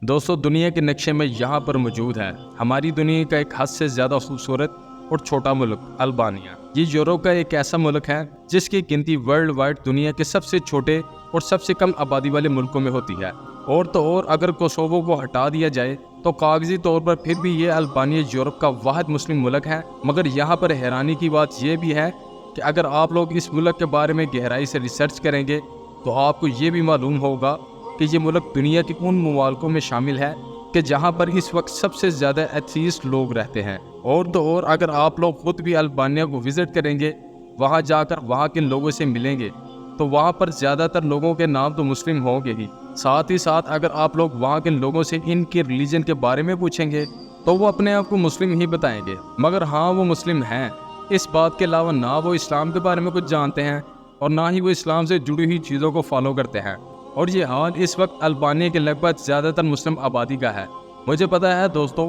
दोस्तों, दुनिया के नक्शे में यहाँ पर मौजूद है हमारी दुनिया का एक हद से ज़्यादा खूबसूरत और छोटा मुल्क अल्बानिया। ये यूरोप का एक ऐसा मुल्क है जिसकी गिनती वर्ल्ड वाइड दुनिया के सबसे छोटे और सबसे कम आबादी वाले मुल्कों में होती है। और तो और अगर कोसोवो को हटा दिया जाए तो कागजी तौर पर फिर भी ये अल्बानिया यूरोप का वाहिद मुस्लिम मुल्क है। मगर यहाँ पर हैरानी की बात यह भी है कि अगर आप लोग इस मुल्क के बारे में गहराई से रिसर्च करेंगे तो आपको ये भी मालूम होगा कि ये मुल्क दुनिया के उन ममालिकों में शामिल है कि जहाँ पर इस वक्त सबसे ज़्यादा एथीस्ट लोग रहते हैं। और तो और अगर आप लोग खुद भी अल्बानिया को विज़िट करेंगे, वहाँ जाकर वहाँ के लोगों से मिलेंगे, तो वहाँ पर ज़्यादातर लोगों के नाम तो मुस्लिम होंगे ही। साथ ही साथ अगर आप लोग वहाँ के लोगों से इनके रिलीजन के बारे में पूछेंगे तो वो अपने आप को मुस्लिम ही बताएंगे। मगर हाँ, वो मुस्लिम हैं, इस बात के अलावा ना वो इस्लाम के बारे में कुछ जानते हैं और ना ही वो इस्लाम से जुड़ी हुई चीज़ों को फॉलो करते हैं। और ये हाल इस वक्त अल्बानिया के लगभग ज़्यादातर मुस्लिम आबादी का है। मुझे पता है दोस्तों,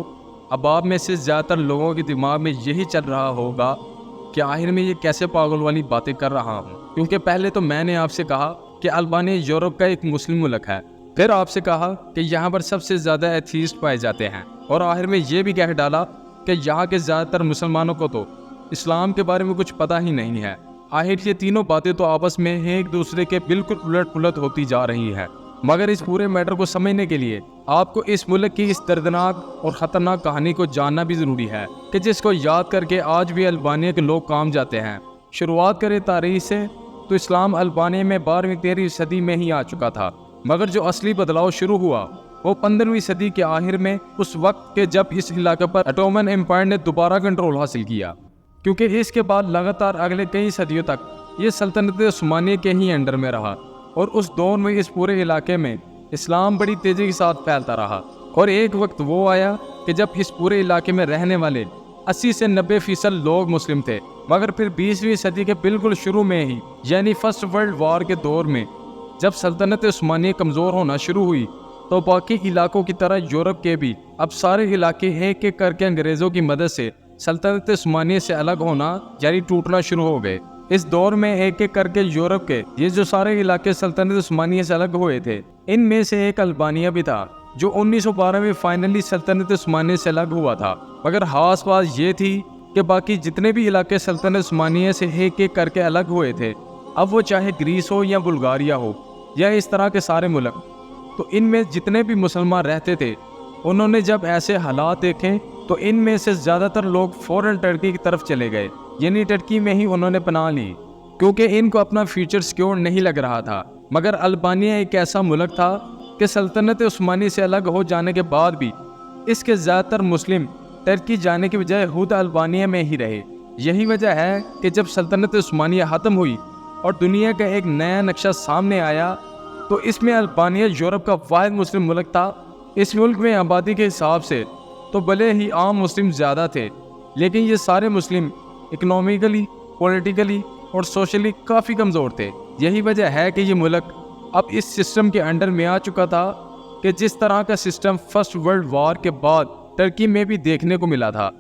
अब आप में से ज़्यादातर लोगों के दिमाग में यही चल रहा होगा कि आखिर में ये कैसे पागल वाली बातें कर रहा हूँ, क्योंकि पहले तो मैंने आपसे कहा कि अल्बानिया यूरोप का एक मुस्लिम मुल्क है, फिर आपसे कहा कि यहाँ पर सबसे ज़्यादा एथीस्ट पाए जाते हैं, और आखिर में ये भी कह डाला कि यहाँ के ज़्यादातर मुसलमानों को तो इस्लाम के बारे में कुछ पता ही नहीं है। आखिर ये तीनों बातें तो आपस में एक दूसरे के बिल्कुल उलट पुलट होती जा रही हैं। मगर इस पूरे मैटर को समझने के लिए आपको इस मुल्क की इस दर्दनाक और ख़तरनाक कहानी को जानना भी ज़रूरी है कि जिसको याद करके आज भी अल्बानिया के लोग काम जाते हैं। शुरुआत करें तारीख से तो इस्लाम अल्बानिया में 12वीं-13वीं सदी में ही आ चुका था, मगर जो असली बदलाव शुरू हुआ वो 15वीं सदी के आखिर में, उस वक्त के जब इस इलाके पर ऑटोमन एम्पायर ने दोबारा कंट्रोल हासिल किया। क्योंकि इसके बाद लगातार अगले कई सदियों तक ये सल्तनत उस्मानिया के ही अंडर में रहा, और उस दौर में इस पूरे इलाके में इस्लाम बड़ी तेज़ी के साथ फैलता रहा। और एक वक्त वो आया कि जब इस पूरे इलाके में रहने वाले 80 से 90% लोग मुस्लिम थे। मगर फिर 20वीं सदी के बिल्कुल शुरू में ही, यानी फर्स्ट वर्ल्ड वॉर के दौर में, जब सल्तनत उस्मानिया कमज़ोर होना शुरू हुई तो बाकी इलाकों की तरह यूरोप के भी अब सारे इलाके एक एक करके अंग्रेज़ों की मदद से सल्तनत उस्मानिया से अलग होना यानी टूटना शुरू हो गए। इस दौर में एक एक करके यूरोप के ये जो सारे इलाके सल्तनत उस्मानिया से अलग हुए थे, इनमें से एक अल्बानिया भी था जो 1912 में फाइनली सल्तनत उस्मानिया से अलग हुआ था। मगर खास बात ये थी कि बाकी जितने भी इलाके सल्तनत उस्मानिया से एक एक करके अलग हुए थे, अब वो चाहे ग्रीस हो या बुल्गारिया हो या इस तरह के सारे मुल्क, तो इनमें जितने भी मुसलमान रहते थे, उन्होंने जब ऐसे हालात देखे तो इनमें से ज़्यादातर लोग फ़ौरन टर्की की तरफ चले गए, यानी टर्की में ही उन्होंने पनाह ली, क्योंकि इनको अपना फ्यूचर सिक्योर नहीं लग रहा था। मगर अल्बानिया एक ऐसा मुल्क था कि सल्तनत उस्मानी से अलग हो जाने के बाद भी इसके ज़्यादातर मुस्लिम टर्की जाने के बजाय खुद अल्बानिया में ही रहे। यही वजह है कि जब सल्तनत उस्मानिया ख़त्म हुई और दुनिया का एक नया नक्शा सामने आया, तो इसमें अल्बानिया यूरोप का वाहिद मुस्लिम मुल्क था। इस मुल्क में आबादी के हिसाब से तो भले ही आम मुस्लिम ज़्यादा थे, लेकिन ये सारे मुस्लिम इकोनॉमिकली, पॉलिटिकली और सोशली काफ़ी कमज़ोर थे। यही वजह है कि ये मुल्क अब इस सिस्टम के अंडर में आ चुका था कि जिस तरह का सिस्टम फर्स्ट वर्ल्ड वॉर के बाद टर्की में भी देखने को मिला था।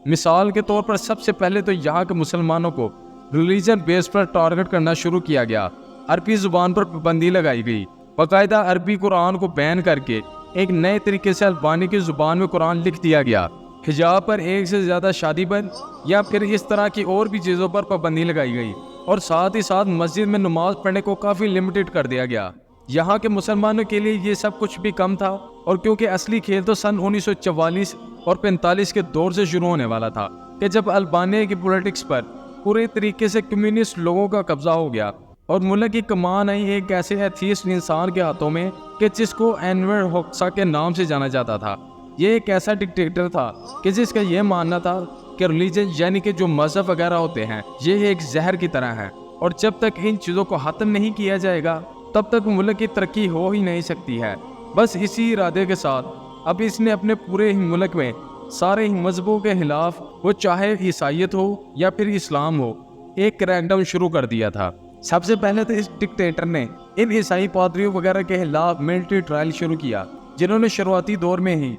मिसाल के तौर पर सबसे पहले तो यहाँ के मुसलमानों को रिलीजन बेस पर टारगेट करना शुरू किया गया। अरबी ज़ुबान पर पाबंदी लगाई गई, बाकायदा अरबी कुरान को बैन करके एक नए तरीके से अल्बानी की ज़ुबान में कुरान लिख दिया गया। हिजाब पर, एक से ज़्यादा शादी पर या फिर इस तरह की और भी चीज़ों पर पाबंदी लगाई गई, और साथ ही साथ मस्जिद में नमाज पढ़ने को काफ़ी लिमिटेड कर दिया गया। यहाँ के मुसलमानों के लिए ये सब कुछ भी कम था, और क्योंकि असली खेल तो सन 1944 और 45 के दौर से शुरू होने वाला था कि जब अल्बानिया की पॉलिटिक्स पर पूरे तरीके से कम्युनिस्ट लोगों का कब्जा हो गया और मुल्क की कमान आई एक ऐसे एथीस्ट इंसान के हाथों में कि जिसको एनवर होक्सा के नाम से जाना जाता था। ये एक ऐसा डिक्टेटर था कि जिसका ये मानना था कि रिलीजन यानी कि जो मज़हब वगैरह होते हैं ये एक जहर की तरह है, और जब तक इन चीज़ों को ख़त्म नहीं किया जाएगा तब तक मुल्क की तरक्की हो ही नहीं सकती है। बस इसी इरादे के साथ अब इसने अपने पूरे ही मुल्क में सारे ही मजहबों के खिलाफ, वो चाहे ईसाइयत हो या फिर इस्लाम हो, एक क्रैकडाउन शुरू कर दिया था। सबसे पहले तो इस डिक्टेटर ने इन ईसाई पादरियों वगैरह के खिलाफ मिलिट्री ट्रायल शुरू किया, जिन्होंने शुरुआती दौर में ही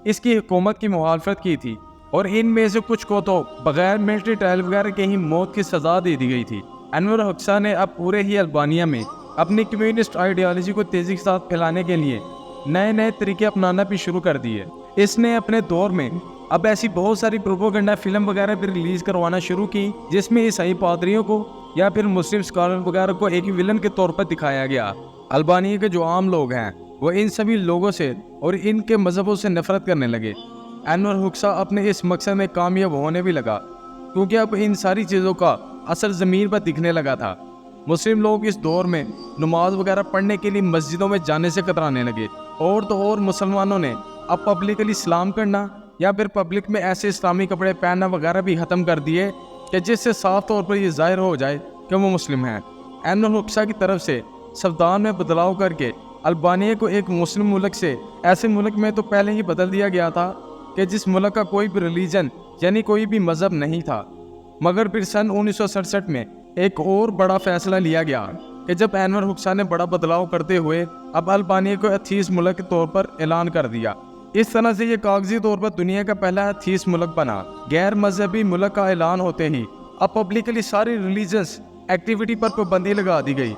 इसकी हुकूमत की मुखालफत की थी, और इनमें से कुछ को तो बगैर मिलिट्री ट्रायल वगैरह के ही मौत की सज़ा दे दी गई थी। एनवर होक्सा ने अब पूरे ही अल्बानिया में अपनी कम्युनिस्ट आइडियालॉजी को तेज़ी के साथ फैलाने के लिए نئے نئے طریقے اپنانا بھی شروع کر دیے۔ اس نے اپنے دور میں اب ایسی بہت ساری پروپیگنڈا فلم وغیرہ بھی ریلیز کروانا شروع کی جس میں عیسائی پادریوں کو یا پھر مسلم اسکالر وغیرہ کو ایک ولن کے طور پر دکھایا گیا۔ البانیہ کے جو عام لوگ ہیں وہ ان سبھی لوگوں سے اور ان کے مذہبوں سے نفرت کرنے لگے۔ انور حکسا اپنے اس مقصد میں کامیاب ہونے بھی لگا کیونکہ اب ان ساری چیزوں کا اثر زمین پر دکھنے لگا تھا۔ مسلم لوگ اس دور میں نماز وغیرہ پڑھنے کے لیے مسجدوں میں جانے سے کترانے لگے، اور تو اور مسلمانوں نے اب پبلکلی سلام کرنا یا پھر پبلک میں ایسے اسلامی کپڑے پہننا وغیرہ بھی ختم کر دیے کہ جس سے صاف طور پر یہ ظاہر ہو جائے کہ وہ مسلم ہیں۔ انور حکسا کی طرف سے سویدھان میں بدلاؤ کر کے البانیہ کو ایک مسلم ملک سے ایسے ملک میں تو پہلے ہی بدل دیا گیا تھا کہ جس ملک کا کوئی بھی ریلیجن یعنی کوئی بھی مذہب نہیں تھا، مگر پھر سن 1967 میں ایک اور بڑا فیصلہ لیا گیا کہ جب انور حکسا نے بڑا بدلاؤ کرتے ہوئے اب البانیہ کو ایتھیسٹ ملک کے طور پر اعلان کر دیا۔ اس طرح سے یہ کاغذی طور پر دنیا کا پہلا ایتھیسٹ ملک بنا۔ غیر مذہبی ملک کا اعلان ہوتے ہی اب پبلکلی ساری ریلیجنس ایکٹیویٹی پر پابندی لگا دی گئی،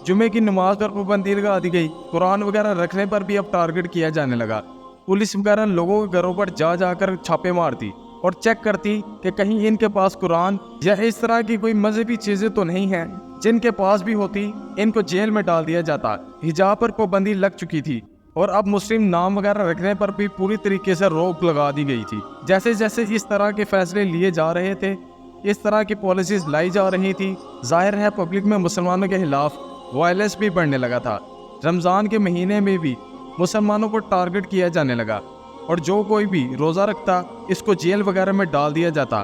جمعے کی نماز پر پابندی لگا دی گئی، قرآن وغیرہ رکھنے پر بھی اب ٹارگٹ کیا جانے لگا۔ پولیس وغیرہ لوگوں کے گھروں پر جا جا کر چھاپے مارتی اور چیک کرتی کہ کہیں ان کے پاس قرآن یا اس طرح کی کوئی مذہبی چیزیں تو نہیں ہیں، جن کے پاس بھی ہوتی ان کو جیل میں ڈال دیا جاتا۔ حجاب پر پابندی لگ چکی تھی اور اب مسلم نام وغیرہ رکھنے پر بھی پوری طریقے سے روک لگا دی گئی تھی۔ جیسے جیسے اس طرح کے فیصلے لیے جا رہے تھے، اس طرح کی پالیسیز لائی جا رہی تھی، ظاہر ہے پبلک میں مسلمانوں کے خلاف وائلنس بھی بڑھنے لگا تھا۔ رمضان کے مہینے میں بھی مسلمانوں کو ٹارگٹ کیا جانے لگا اور جو کوئی بھی روزہ رکھتا اس کو جیل وغیرہ میں ڈال دیا جاتا۔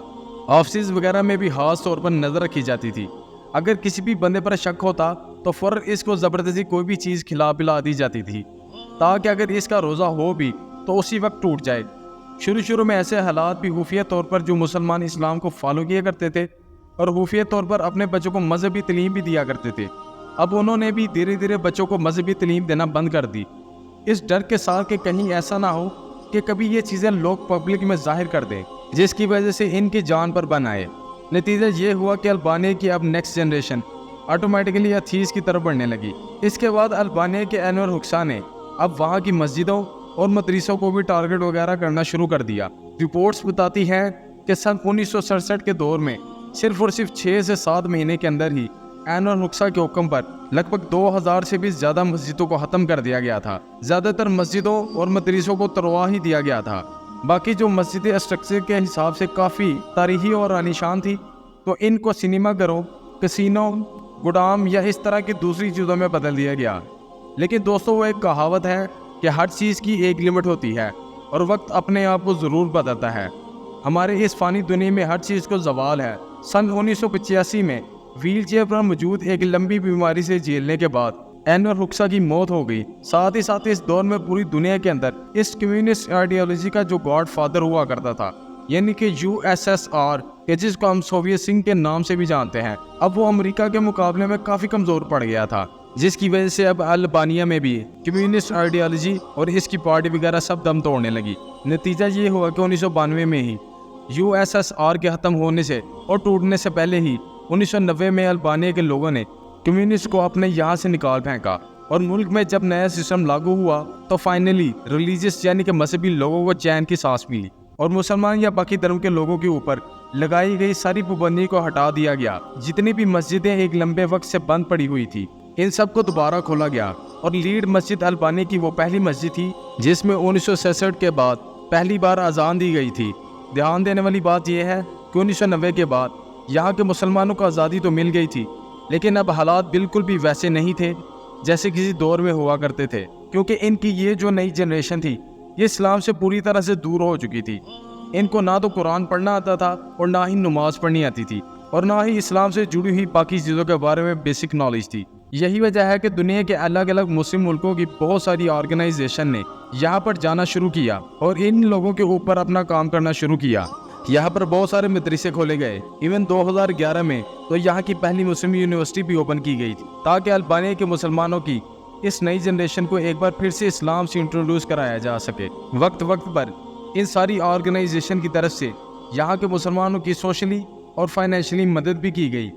آفسز وغیرہ میں بھی خاص طور پر نظر رکھی جاتی تھی۔ اگر کسی بھی بندے پر شک ہوتا تو فوراً اس کو زبردستی کوئی بھی چیز کھلا پلا دی جاتی تھی تاکہ اگر اس کا روزہ ہو بھی تو اسی وقت ٹوٹ جائے۔ شروع میں ایسے حالات بھی خفیہ طور پر جو مسلمان اسلام کو فالو کیا کرتے تھے اور خفیہ طور پر اپنے بچوں کو مذہبی تعلیم بھی دیا کرتے تھے، اب انہوں نے بھی دھیرے دھیرے بچوں کو مذہبی تعلیم دینا بند کر دی، اس ڈر کے ساتھ کہ کہیں ایسا نہ ہو کہ کبھی یہ چیزیں لوگ پبلک میں ظاہر کر دیں جس کی وجہ سے ان کی جان پر بن آئے۔ نتیجہ یہ ہوا کہ البانیہ کی اب نیکسٹ جنریشن آٹومیٹکلی ایتھیسٹ کی طرف بڑھنے لگی۔ اس کے بعد البانیہ کے انور حکسا نے اب وہاں کی مسجدوں اور مدرسوں کو بھی ٹارگٹ وغیرہ کرنا شروع کر دیا۔ رپورٹس بتاتی ہیں کہ سن 1967 کے دور میں صرف اور صرف 6 سے 7 مہینے کے اندر ہی انور حکسا کے حکم پر لگ بھگ 2000 سے بھی زیادہ مسجدوں کو ختم کر دیا گیا تھا۔ زیادہ تر مسجدوں اور مدرسوں کو تروا ہی دیا گیا تھا۔ باقی جو مسجدیں اسٹرکچر کے حساب سے کافی تاریخی اور عالیشان تھی تو ان کو سنیما گھروں، کسینوں، گودام یا اس طرح کی دوسری چیزوں میں بدل دیا گیا۔ لیکن دوستوں، وہ ایک کہاوت ہے کہ ہر چیز کی ایک لمٹ ہوتی ہے اور وقت اپنے آپ کو ضرور بدلتا ہے۔ ہمارے اس فانی دنیا میں ہر چیز کو زوال ہے۔ سن 1985 میں ویل چیئر پر موجود ایک لمبی بیماری سے جھیلنے کے بعد انور حکسا کی موت ہو گئی۔ ساتھ ہی ساتھ اس دور میں پوری دنیا کے اندر اس کمیونسٹ آئیڈیالوجی کا جو گاڈ فادر ہوا کرتا تھا، یعنی کہ USSR، کہ جس کو ہم سوویت سنگھ کے نام سے بھی جانتے ہیں، اب وہ امریکہ کے مقابلے میں کافی کمزور پڑ گیا تھا، جس کی وجہ سے اب البانیہ میں بھی کمیونسٹ آئیڈیالوجی اور اس کی پارٹی وغیرہ سب دم توڑنے لگی۔ نتیجہ یہ ہوا کہ 1992 میں ہی USSR کے ختم ہونے سے اور ٹوٹنے سے پہلے ہی 1990 میں البانیہ کے لوگوں نے کمیونسٹ کو اپنے یہاں سے نکال پھینکا، اور ملک میں جب نیا سسٹم لاگو ہوا تو فائنلی ریلیجیس یعنی کہ مذہبی لوگوں کو چین کی سانس ملی اور مسلمان یا باقی دھرم کے لوگوں کے اوپر لگائی گئی ساری پابندی کو ہٹا دیا گیا۔ جتنی بھی مسجدیں ایک لمبے وقت سے بند پڑی ہوئی تھی ان سب کو دوبارہ کھولا گیا، اور لیڈ مسجد البانیہ کی وہ پہلی مسجد تھی جس میں 1966 کے بعد پہلی بار اذان دی گئی تھی۔ دھیان دینے والی بات یہ ہے کہ 1990 کے بعد یہاں کے مسلمانوں کو آزادی تو مل گئی تھی، لیکن اب حالات بالکل بھی ویسے نہیں تھے جیسے کسی دور میں ہوا کرتے تھے، کیونکہ ان کی یہ جو نئی جنریشن تھی یہ اسلام سے پوری طرح سے دور ہو چکی تھی۔ ان کو نہ تو قرآن پڑھنا آتا تھا اور نہ ہی نماز پڑھنی آتی تھی، اور نہ ہی اسلام سے جڑی ہوئی باقی چیزوں کے بارے میں بیسک نالج تھی۔ یہی وجہ ہے کہ دنیا کے الگ الگ مسلم ملکوں کی بہت ساری آرگنائزیشن نے یہاں پر جانا شروع کیا اور ان لوگوں کے اوپر اپنا کام کرنا شروع کیا۔ یہاں پر بہت سارے مدرسے کھولے گئے۔ ایون 2011 میں تو یہاں کی پہلی مسلم یونیورسٹی بھی اوپن کی گئی تھی تاکہ البانیہ کے مسلمانوں کی اس نئی جنریشن کو ایک بار پھر سے اسلام سے انٹروڈیوس کرایا جا سکے۔ وقت پر ان ساری آرگنائزیشن کی طرف سے یہاں کے مسلمانوں کی سوشلی اور فائنینشلی مدد بھی کی گئی۔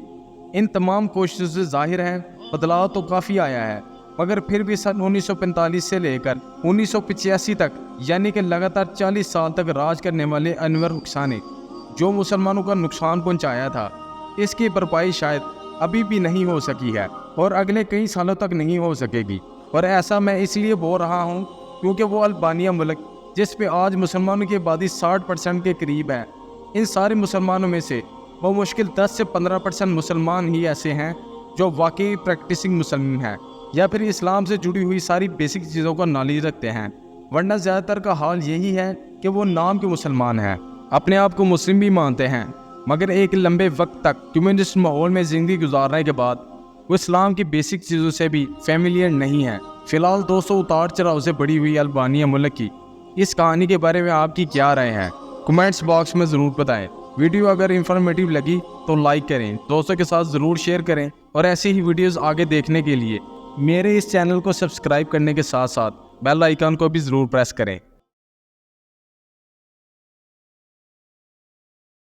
ان تمام کوششوں سے ظاہر ہے بدلاؤ تو کافی آیا ہے، मगर फिर भी सन 1945 से लेकर 1985 तक यानी कि लगातार 40 साल तक राज करने वाले अनवर हुसैन ने जो मुसलमानों का नुकसान पहुंचाया था, इसकी भरपाई शायद अभी भी नहीं हो सकी है और अगले कई सालों तक नहीं हो सकेगी। और ऐसा मैं इसलिए बोल रहा हूँ क्योंकि वो अल्बानिया मुल्क जिस पे आज मुसलमानों की आबादी 60% के करीब है, इन सारे मुसलमानों में से वो मुश्किल 10 से 15% मुसलमान ही ऐसे हैं जो वाकई प्रैक्टिसिंग मुसलमान हैं या फिर इस्लाम से जुड़ी हुई सारी बेसिक चीज़ों का नॉलेज रखते हैं, वरना ज़्यादातर का हाल यही है कि वो नाम के मुसलमान हैं, अपने आप को मुस्लिम भी मानते हैं, मगर एक लंबे वक्त तक कम्युनिस्ट माहौल में ज़िंदगी गुजारने के बाद वो इस्लाम की बेसिक चीज़ों से भी फेमिलियर नहीं है। फ़िलहाल दोस्तों, उतार चढ़ाव से बड़ी हुई अल्बानिया मुल्क की इस कहानी के बारे में आपकी क्या राय है, कमेंट्स बॉक्स में ज़रूर बताएं। वीडियो अगर इन्फॉर्मेटिव लगी तो लाइक करें, दोस्तों के साथ ज़रूर शेयर करें और ऐसी ही वीडियोस आगे देखने के लिए मेरे इस चैनल को सब्सक्राइब करने के साथ साथ बेल आइकन को भी ज़रूर प्रेस करें।